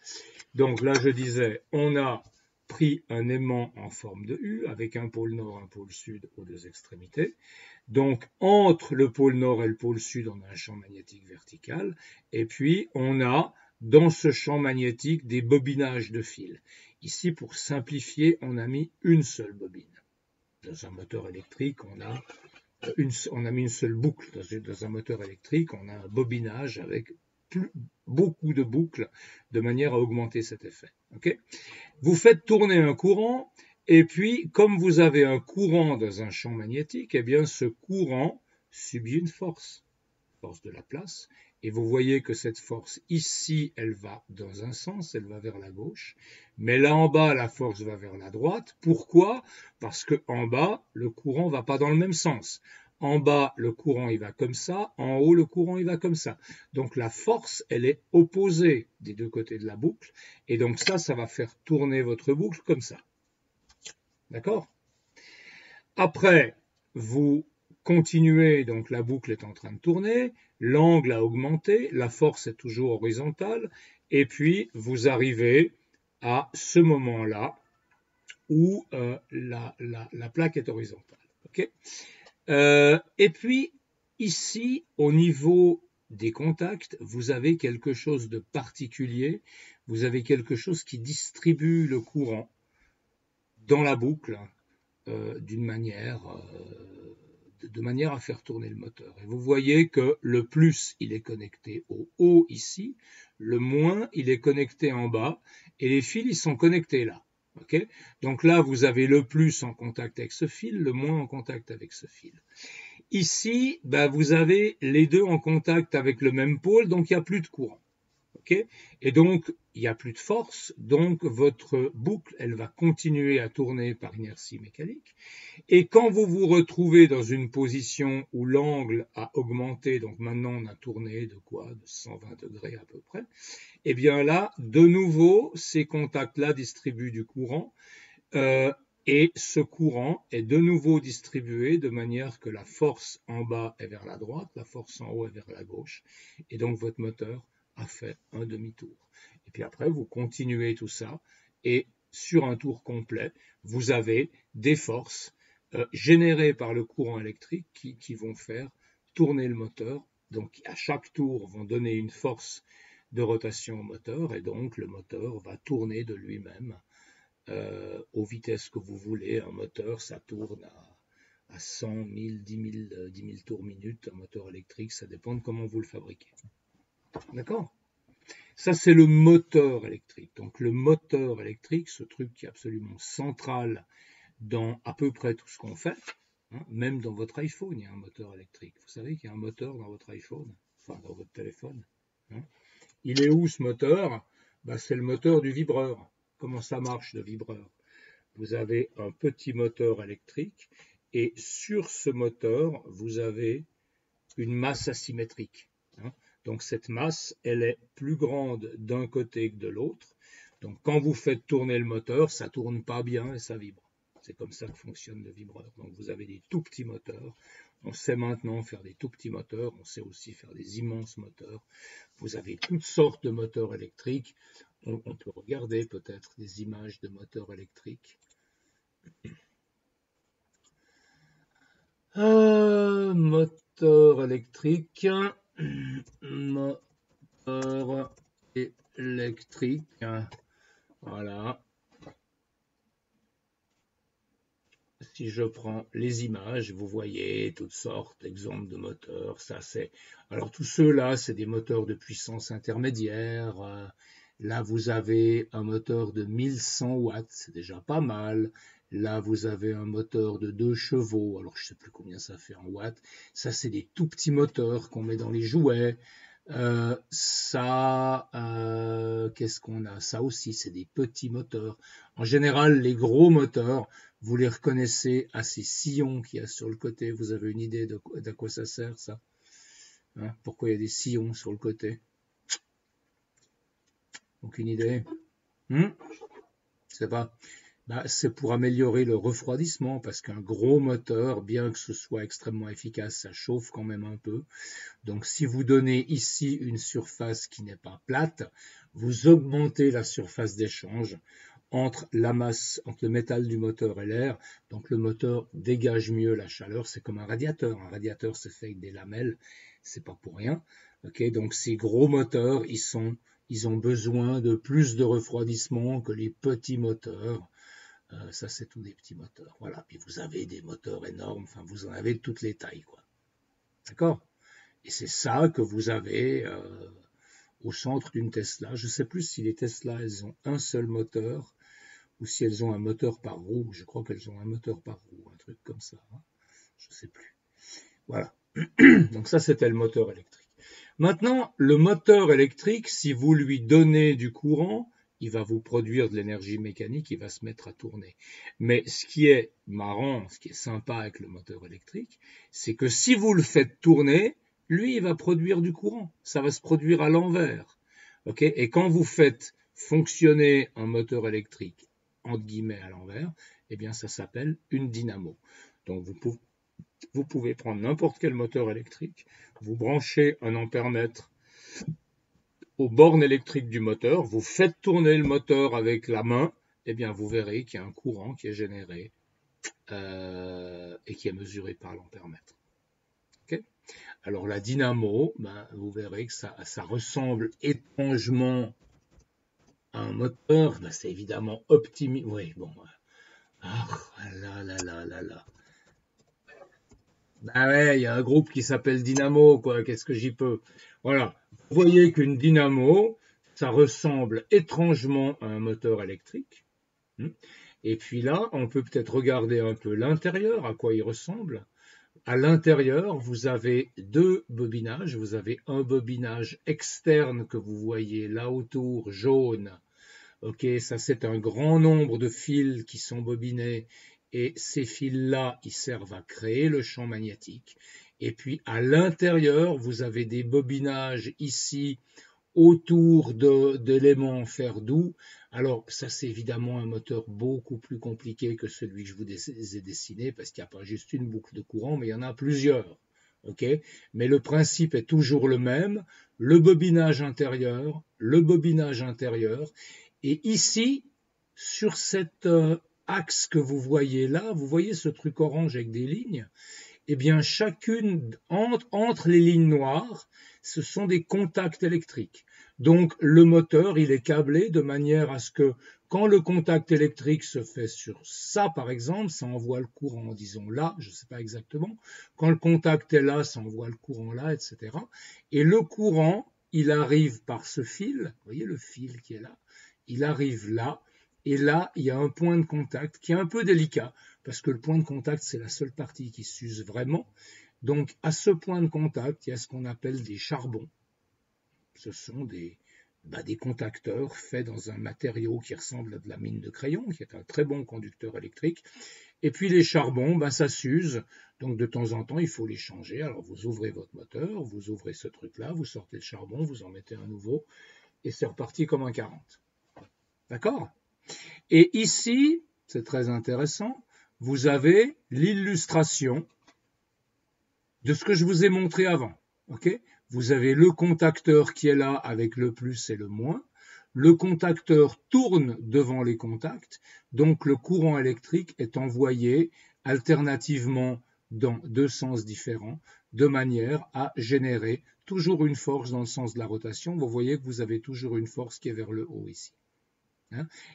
Donc là, je disais, on a pris un aimant en forme de U, avec un pôle nord, un pôle sud aux deux extrémités. Donc, entre le pôle nord et le pôle sud, on a un champ magnétique vertical. Et puis, on a, dans ce champ magnétique, des bobinages de fils. Ici, pour simplifier, on a mis une seule bobine. Dans un moteur électrique, on a mis une seule boucle. Dans un moteur électrique, on a un bobinage avec beaucoup de boucles de manière à augmenter cet effet. Okay, vous faites tourner un courant et puis, comme vous avez un courant dans un champ magnétique, eh bien, ce courant subit une force de la place. Et vous voyez que cette force ici, elle va dans un sens, elle va vers la gauche. Mais là en bas, la force va vers la droite. Pourquoi? Parce que en bas, le courant ne va pas dans le même sens. En bas, le courant, il va comme ça. En haut, le courant, il va comme ça. Donc la force, elle est opposée des deux côtés de la boucle. Et donc ça va faire tourner votre boucle comme ça. D'accord? Après, vous continuez, donc la boucle est en train de tourner, l'angle a augmenté, la force est toujours horizontale, et puis vous arrivez à ce moment-là où la plaque est horizontale. Okay, et puis ici, au niveau des contacts, vous avez quelque chose de particulier, vous avez quelque chose qui distribue le courant dans la boucle de manière à faire tourner le moteur. Et vous voyez que le plus, il est connecté au haut ici, le moins, il est connecté en bas, et les fils, ils sont connectés là. Okay, donc là, vous avez le plus en contact avec ce fil, le moins en contact avec ce fil. Ici, ben, vous avez les deux en contact avec le même pôle, donc il n'y a plus de courant. Okay, et donc, il n'y a plus de force, donc votre boucle, elle va continuer à tourner par inertie mécanique. Et quand vous vous retrouvez dans une position où l'angle a augmenté, donc maintenant on a tourné de quoi? De 120 degrés à peu près. Et bien là, de nouveau, ces contacts-là distribuent du courant et ce courant est de nouveau distribué de manière que la force en bas est vers la droite, la force en haut est vers la gauche, et donc votre moteur a fait un demi-tour. Et puis après, vous continuez tout ça, et sur un tour complet, vous avez des forces générées par le courant électrique qui vont faire tourner le moteur. Donc à chaque tour, vont donner une force de rotation au moteur, et donc le moteur va tourner de lui-même aux vitesses que vous voulez. Un moteur, ça tourne à 100 000, 10 000 tours minute. Un moteur électrique, ça dépend de comment vous le fabriquez. D'accord? Ça, c'est le moteur électrique. Donc le moteur électrique, ce truc qui est absolument central dans à peu près tout ce qu'on fait, hein, même dans votre iPhone, il y a un moteur électrique. Vous savez qu'il y a un moteur dans votre iPhone, enfin dans votre téléphone. Hein. Il est où ce moteur? Ben, c'est le moteur du vibreur. Comment ça marche le vibreur? Vous avez un petit moteur électrique et sur ce moteur, vous avez une masse asymétrique. Hein. Donc cette masse, elle est plus grande d'un côté que de l'autre. Donc quand vous faites tourner le moteur, ça ne tourne pas bien et ça vibre. C'est comme ça que fonctionne le vibreur. Donc vous avez des tout petits moteurs. On sait maintenant faire des tout petits moteurs. On sait aussi faire des immenses moteurs. Vous avez toutes sortes de moteurs électriques. On peut regarder peut-être des images de moteurs électriques. Moteur électrique. Moteur électrique. Voilà. Si je prends les images, vous voyez toutes sortes d'exemples de moteurs. Ça, c'est. Alors, tous ceux-là, c'est des moteurs de puissance intermédiaire. Là, vous avez un moteur de 1100 watts, c'est déjà pas mal. Là, vous avez un moteur de 2 chevaux. Alors, je ne sais plus combien ça fait en watts. Ça, c'est des tout petits moteurs qu'on met dans les jouets. Qu'est-ce qu'on a? Ça aussi, c'est des petits moteurs. En général, les gros moteurs, vous les reconnaissez à ces sillons qu'il y a sur le côté. Vous avez une idée d'à quoi ça sert, ça? Hein? Pourquoi il y a des sillons sur le côté? Aucune idée? Je sais pas. Bah, c'est pour améliorer le refroidissement, parce qu'un gros moteur, bien que ce soit extrêmement efficace, ça chauffe quand même un peu. Donc si vous donnez ici une surface qui n'est pas plate, vous augmentez la surface d'échange entre la masse, entre le métal du moteur et l'air. Donc le moteur dégage mieux la chaleur. C'est comme un radiateur. Un radiateur, c'est fait avec des lamelles. C'est pas pour rien. Okay, donc ces gros moteurs, ils ont besoin de plus de refroidissement que les petits moteurs. Ça, c'est tous des petits moteurs. Voilà. Puis vous avez des moteurs énormes. Enfin, vous en avez de toutes les tailles, quoi. D'accord? Et c'est ça que vous avez au centre d'une Tesla. Je ne sais plus si les Tesla, elles ont un seul moteur ou si elles ont un moteur par roue. Je crois qu'elles ont un moteur par roue, un truc comme ça. Hein. Je ne sais plus. Voilà. Donc ça, c'était le moteur électrique. Maintenant, le moteur électrique, si vous lui donnez du courant, il va vous produire de l'énergie mécanique, il va se mettre à tourner. Mais ce qui est marrant, ce qui est sympa avec le moteur électrique, c'est que si vous le faites tourner, lui, il va produire du courant. Ça va se produire à l'envers. Okay? Et quand vous faites fonctionner un moteur électrique, entre guillemets à l'envers, eh bien, ça s'appelle une dynamo. Donc, vous pouvez prendre n'importe quel moteur électrique, vous branchez un ampèremètre aux bornes électriques du moteur, vous faites tourner le moteur avec la main, eh bien, vous verrez qu'il y a un courant qui est généré et qui est mesuré par l'ampèremètre. Okay? Alors la dynamo, ben, vous verrez que ça ressemble étrangement à un moteur. Ben, c'est évidemment optimisé. Oui, bon. Ah là là là là là. Ben ouais, il y a un groupe qui s'appelle Dynamo, quoi. Qu'est-ce que j'y peux? Voilà. Vous voyez qu'une dynamo, ça ressemble étrangement à un moteur électrique. Et puis là, on peut peut-être regarder un peu l'intérieur, à quoi il ressemble. À l'intérieur, vous avez deux bobinages. Vous avez un bobinage externe que vous voyez là autour, jaune. Ok, ça c'est un grand nombre de fils qui sont bobinés et ces fils-là, ils servent à créer le champ magnétique. Et puis à l'intérieur, vous avez des bobinages ici autour d'éléments en fer doux. Alors ça c'est évidemment un moteur beaucoup plus compliqué que celui que je vous ai dessiné parce qu'il n'y a pas juste une boucle de courant, mais il y en a plusieurs. Okay, mais le principe est toujours le même, le bobinage intérieur, et ici, sur cet axe que vous voyez là, vous voyez ce truc orange avec des lignes, eh bien chacune entre les lignes noires, ce sont des contacts électriques. Donc le moteur, il est câblé de manière à ce que quand le contact électrique se fait sur ça, par exemple, ça envoie le courant, disons là, je ne sais pas exactement. Quand le contact est là, ça envoie le courant là, etc. Et le courant, il arrive par ce fil, vous voyez le fil qui est là, il arrive là, et là, il y a un point de contact qui est un peu délicat, parce que le point de contact, c'est la seule partie qui s'use vraiment. Donc, à ce point de contact, il y a ce qu'on appelle des charbons. Ce sont des contacteurs faits dans un matériau qui ressemble à de la mine de crayon, qui est un très bon conducteur électrique. Et puis les charbons, ça s'use, donc de temps en temps, il faut les changer. Alors vous ouvrez votre moteur, vous ouvrez ce truc-là, vous sortez le charbon, vous en mettez un nouveau, et c'est reparti comme un 40. D'accord ? Et ici, c'est très intéressant, vous avez l'illustration de ce que je vous ai montré avant. Okay, vous avez le contacteur qui est là avec le plus et le moins. Le contacteur tourne devant les contacts, donc le courant électrique est envoyé alternativement dans deux sens différents, de manière à générer toujours une force dans le sens de la rotation. Vous voyez que vous avez toujours une force qui est vers le haut ici.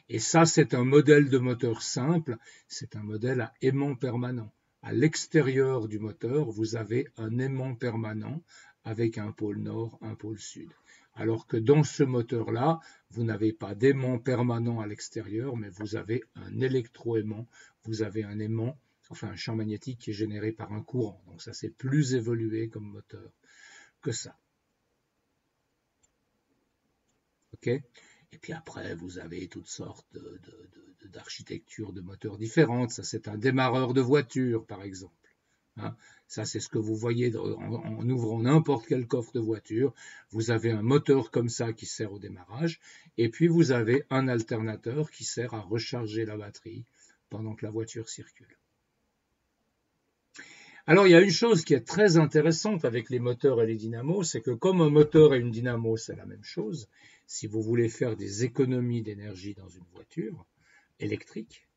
Et ça, c'est un modèle de moteur simple, c'est un modèle à aimant permanent. À l'extérieur du moteur, vous avez un aimant permanent avec un pôle nord, un pôle sud. Alors que dans ce moteur-là, vous n'avez pas d'aimant permanent à l'extérieur, mais vous avez un électroaimant, vous avez un aimant, enfin un champ magnétique qui est généré par un courant. Donc ça, c'est plus évolué comme moteur que ça. Ok ? Et puis après, vous avez toutes sortes d'architectures de moteurs différentes. Ça, c'est un démarreur de voiture, par exemple. Ça, c'est ce que vous voyez en ouvrant n'importe quel coffre de voiture. Vous avez un moteur comme ça qui sert au démarrage. Et puis, vous avez un alternateur qui sert à recharger la batterie pendant que la voiture circule. Alors, il y a une chose qui est très intéressante avec les moteurs et les dynamos, c'est que comme un moteur et une dynamo, c'est la même chose, si vous voulez faire des économies d'énergie dans une voiture électrique,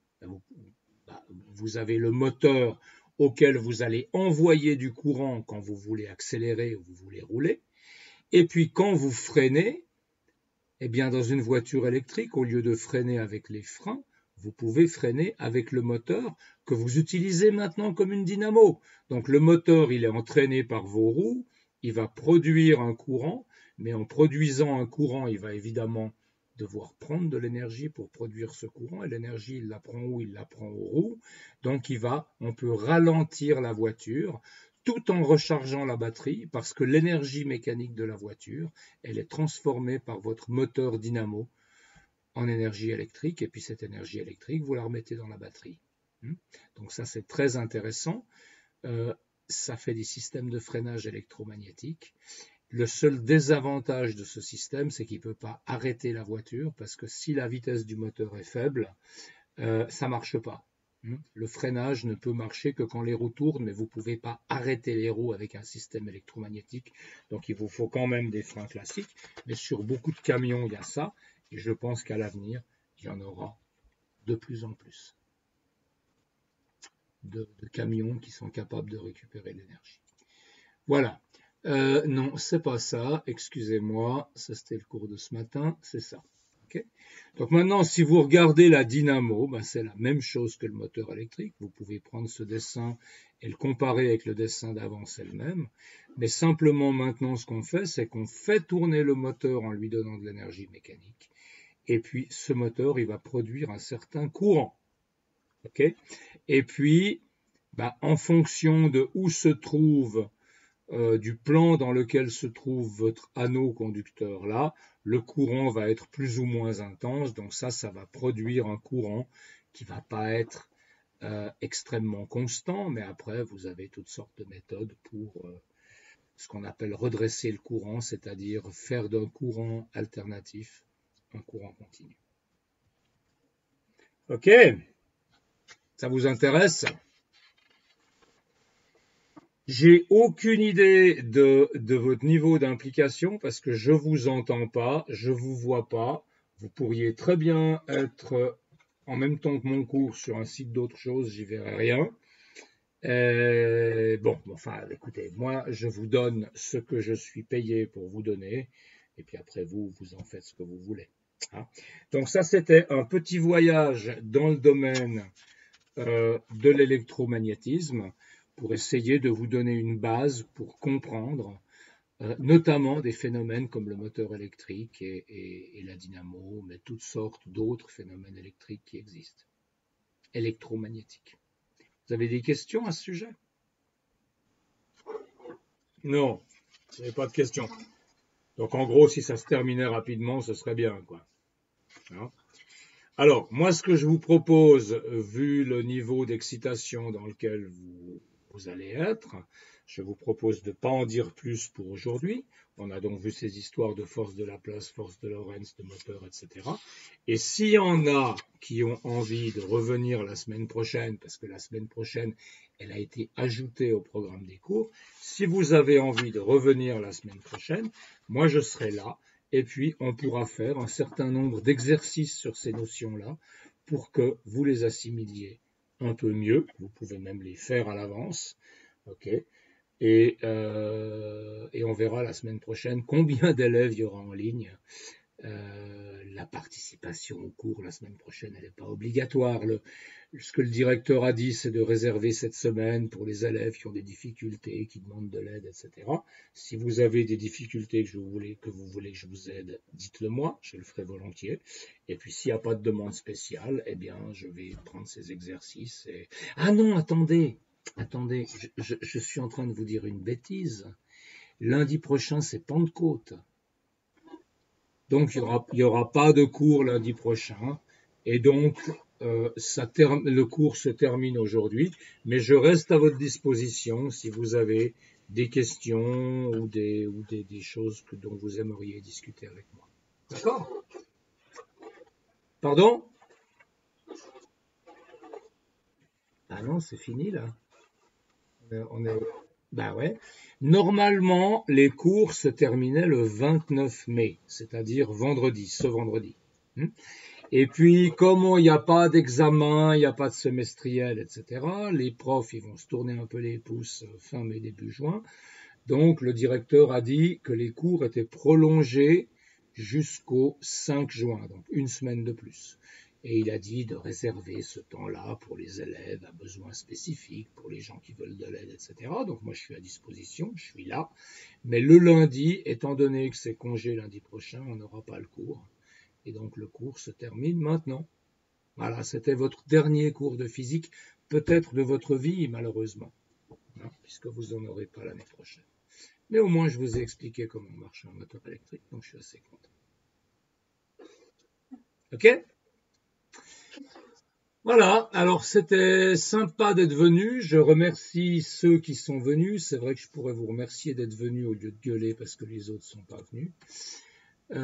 vous avez le moteur auquel vous allez envoyer du courant quand vous voulez accélérer ou vous voulez rouler, et puis quand vous freinez, eh bien dans une voiture électrique, au lieu de freiner avec les freins, vous pouvez freiner avec le moteur que vous utilisez maintenant comme une dynamo. Donc le moteur, il est entraîné par vos roues, il va produire un courant, mais en produisant un courant, il va évidemment devoir prendre de l'énergie pour produire ce courant, et l'énergie, il la prend où? Il la prend aux roues. Donc on peut ralentir la voiture tout en rechargeant la batterie, parce que l'énergie mécanique de la voiture, elle est transformée par votre moteur dynamo en énergie électrique, et puis cette énergie électrique, vous la remettez dans la batterie. Donc ça, c'est très intéressant. Ça fait des systèmes de freinage électromagnétique. Le seul désavantage de ce système, c'est qu'il ne peut pas arrêter la voiture, parce que si la vitesse du moteur est faible, ça ne marche pas. Le freinage ne peut marcher que quand les roues tournent, mais vous ne pouvez pas arrêter les roues avec un système électromagnétique. Donc il vous faut quand même des freins classiques. Mais sur beaucoup de camions, il y a ça. Et je pense qu'à l'avenir, il y en aura de plus en plus de camions qui sont capables de récupérer l'énergie. Voilà. Non, c'est pas ça. Excusez-moi. Ça, c'était le cours de ce matin. C'est ça. Okay. Donc maintenant, si vous regardez la dynamo, c'est la même chose que le moteur électrique. Vous pouvez prendre ce dessin et le comparer avec le dessin d'avant, c'est le même. Mais simplement maintenant, ce qu'on fait, c'est qu'on fait tourner le moteur en lui donnant de l'énergie mécanique. et puis ce moteur, il va produire un certain courant. Ok. Et puis, en fonction de où se trouve, du plan dans lequel se trouve votre anneau conducteur là, le courant va être plus ou moins intense. Donc ça va produire un courant qui va pas être extrêmement constant, mais après, vous avez toutes sortes de méthodes pour ce qu'on appelle redresser le courant, c'est-à-dire faire d'un courant alternatif un courant continu. Ok, ça vous intéresse? J'ai aucune idée de votre niveau d'implication parce que je vous entends pas, je vous vois pas. Vous pourriez très bien être en même temps que mon cours sur un site d'autre chose, j'y verrai rien. Bon, enfin, écoutez, moi, je vous donne ce que je suis payé pour vous donner, et puis après, vous en faites ce que vous voulez. Hein. Donc ça, c'était un petit voyage dans le domaine de l'électromagnétisme pour essayer de vous donner une base pour comprendre notamment des phénomènes comme le moteur électrique et la dynamo, mais toutes sortes d'autres phénomènes électriques qui existent, électromagnétiques. Vous avez des questions à ce sujet? Non, il n'y a pas de questions. Donc en gros, si ça se terminait rapidement, ce serait bien, quoi. Hein. Alors, moi, ce que je vous propose, vu le niveau d'excitation dans lequel vous allez être, je vous propose de ne pas en dire plus pour aujourd'hui. On a donc vu ces histoires de force de Laplace, force de Lorentz, de moteur, etc. Et s'il y en a qui ont envie de revenir la semaine prochaine, parce que la semaine prochaine, elle a été ajoutée au programme des cours, si vous avez envie de revenir la semaine prochaine, moi je serai là. Et puis, on pourra faire un certain nombre d'exercices sur ces notions-là pour que vous les assimiliez un peu mieux. Vous pouvez même les faire à l'avance. Ok. Et on verra la semaine prochaine combien d'élèves il y aura en ligne. La participation au cours la semaine prochaine, elle n'est pas obligatoire. Ce que le directeur a dit, c'est de réserver cette semaine pour les élèves qui ont des difficultés, qui demandent de l'aide, etc. Si vous avez des difficultés que vous voulez que je vous aide, dites-le moi, je le ferai volontiers. Et puis s'il n'y a pas de demande spéciale, eh bien, je vais prendre ces exercices. Ah non, attendez, je suis en train de vous dire une bêtise. Lundi prochain, c'est Pentecôte. Donc, il y aura pas de cours lundi prochain. Et donc, le cours se termine aujourd'hui. Mais je reste à votre disposition si vous avez des questions ou des choses dont vous aimeriez discuter avec moi. D'accord? Pardon? Ah non, c'est fini là. On est... Bah ouais. Normalement, les cours se terminaient le 29 mai, c'est-à-dire vendredi, ce vendredi. Et puis, comme il n'y a pas d'examen, il n'y a pas de semestriel, etc., les profs, ils vont se tourner un peu les pouces fin mai, début juin. Donc, le directeur a dit que les cours étaient prolongés jusqu'au 5 juin, donc une semaine de plus. Et il a dit de réserver ce temps-là pour les élèves à besoins spécifiques, pour les gens qui veulent de l'aide, etc. Donc, moi, je suis à disposition, je suis là. Mais le lundi, étant donné que c'est congé lundi prochain, on n'aura pas le cours. Et donc le cours se termine maintenant. Voilà, c'était votre dernier cours de physique, peut-être de votre vie, malheureusement, hein, puisque vous n'en aurez pas l'année prochaine. Mais au moins, je vous ai expliqué comment marche un moteur électrique, donc je suis assez content. Ok? Voilà, alors c'était sympa d'être venu. Je remercie ceux qui sont venus. C'est vrai que je pourrais vous remercier d'être venus au lieu de gueuler parce que les autres ne sont pas venus. Mais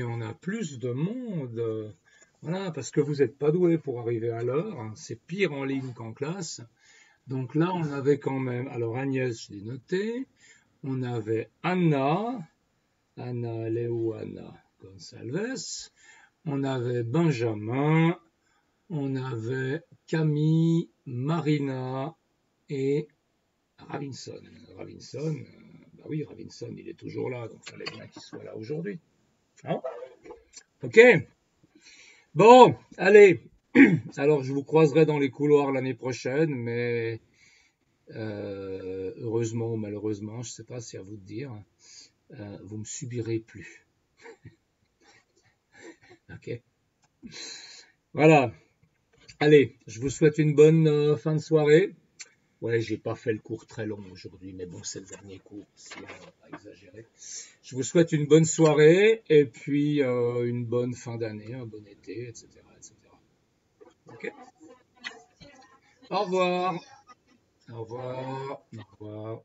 on a plus de monde. Voilà, parce que vous n'êtes pas doué pour arriver à l'heure. Hein. C'est pire en ligne qu'en classe. Donc là, on avait quand même. Alors Agnès, je l'ai noté. On avait Anna. Anna, elle est où Anna Gonçalves. On avait Benjamin. On avait Camille, Marina et Ravinson. Ravinson, bah oui, Ravinson, il est toujours là, donc il fallait bien qu'il soit là aujourd'hui. Hein? Ok. Bon, allez. Alors, je vous croiserai dans les couloirs l'année prochaine, mais heureusement ou malheureusement, je ne sais pas, c'est à vous de dire, vous ne me subirez plus. Ok. Voilà. Allez, je vous souhaite une bonne fin de soirée. Ouais, j'ai pas fait le cours très long aujourd'hui, mais bon, c'est le dernier cours, si on va pas exagérer. Je vous souhaite une bonne soirée et puis une bonne fin d'année, un bon été, etc., etc. Ok. Au revoir. Au revoir. Au revoir.